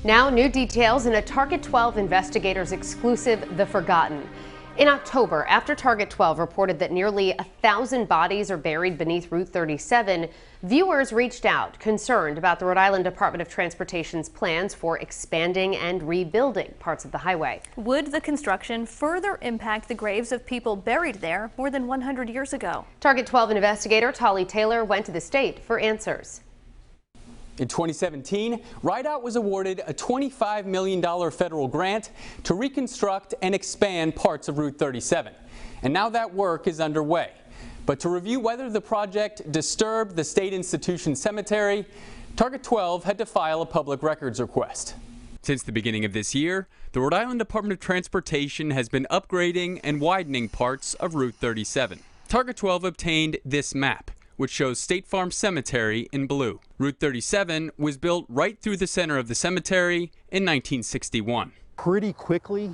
Now, new details in a Target 12 investigators exclusive, The Forgotten. In October, after Target 12 reported that nearly 1,000 bodies are buried beneath Route 37, viewers reached out, concerned about the Rhode Island Department of Transportation's plans for expanding and rebuilding parts of the highway. Would the construction further impact the graves of people buried there more than 100 years ago? Target 12 investigator Tolly Taylor went to the state for answers. In 2017, RIDOT was awarded a $25 million federal grant to reconstruct and expand parts of Route 37. And now that work is underway. But to review whether the project disturbed the state institution cemetery, Target 12 had to file a public records request. Since the beginning of this year, the Rhode Island Department of Transportation has been upgrading and widening parts of Route 37. Target 12 obtained this map, which shows State Farm Cemetery in blue. Route 37 was built right through the center of the cemetery in 1961. Pretty quickly,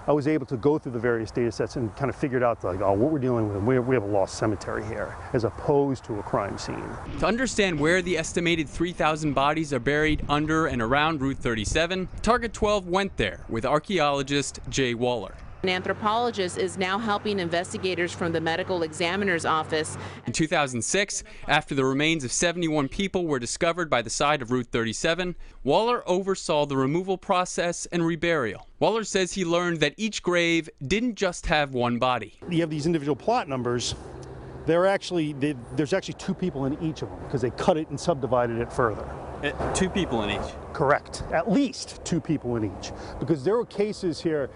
I was able to go through the various data sets and kind of figured out, like, oh, what we're dealing with, we have a lost cemetery here, as opposed to a crime scene. To understand where the estimated 3,000 bodies are buried under and around Route 37, Target 12 went there with archaeologist Jay Waller. An anthropologist is now helping investigators from the medical examiner's office. In 2006, after the remains of 71 people were discovered by the side of Route 37, Waller oversaw the removal process and reburial. Waller says he learned that each grave didn't just have one body. You have these individual plot numbers. There's actually 2 people in each of them because they cut it and subdivided it further. 2 people in each? Correct. At least 2 people in each. Because there were cases here,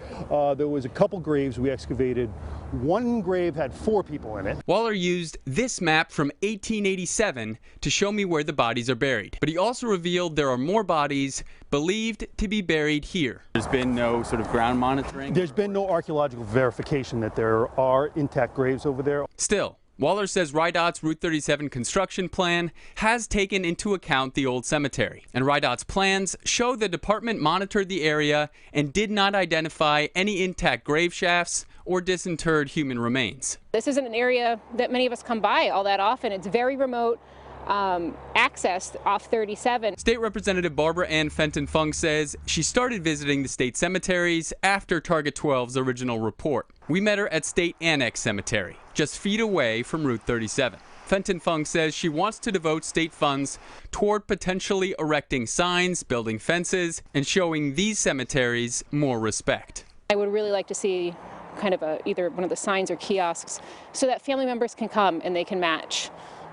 there was a couple graves we excavated. One grave had 4 people in it. Waller used this map from 1887 to show me where the bodies are buried. But he also revealed there are more bodies believed to be buried here. There's been no sort of ground monitoring? There's been no archaeological verification that there are intact graves over there. Still, Waller says RIDOT's Route 37 construction plan has taken into account the old cemetery. And RIDOT's plans show the department monitored the area and did not identify any intact grave shafts or disinterred human remains. This isn't an area that many of us come by all that often. It's very remote. Access off 37. State Representative Barbara Ann Fenton-Fung says she started visiting the state cemeteries after Target 12's original report. We met her at State Annex Cemetery, just feet away from Route 37. Fenton-Fung says she wants to devote state funds toward potentially erecting signs, building fences, and showing these cemeteries more respect. I would really like to see kind of either one of the signs or kiosks so that family members can come and they can match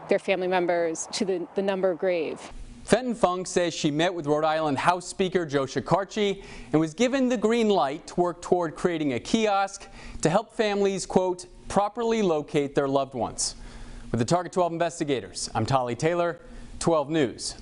their family members to the number of grave. Fenton-Fung says she met with Rhode Island House Speaker Joe Shekarchi and was given the green light to work toward creating a kiosk to help families, quote, properly locate their loved ones. With the Target 12 investigators, I'm Tolly Taylor, 12 News.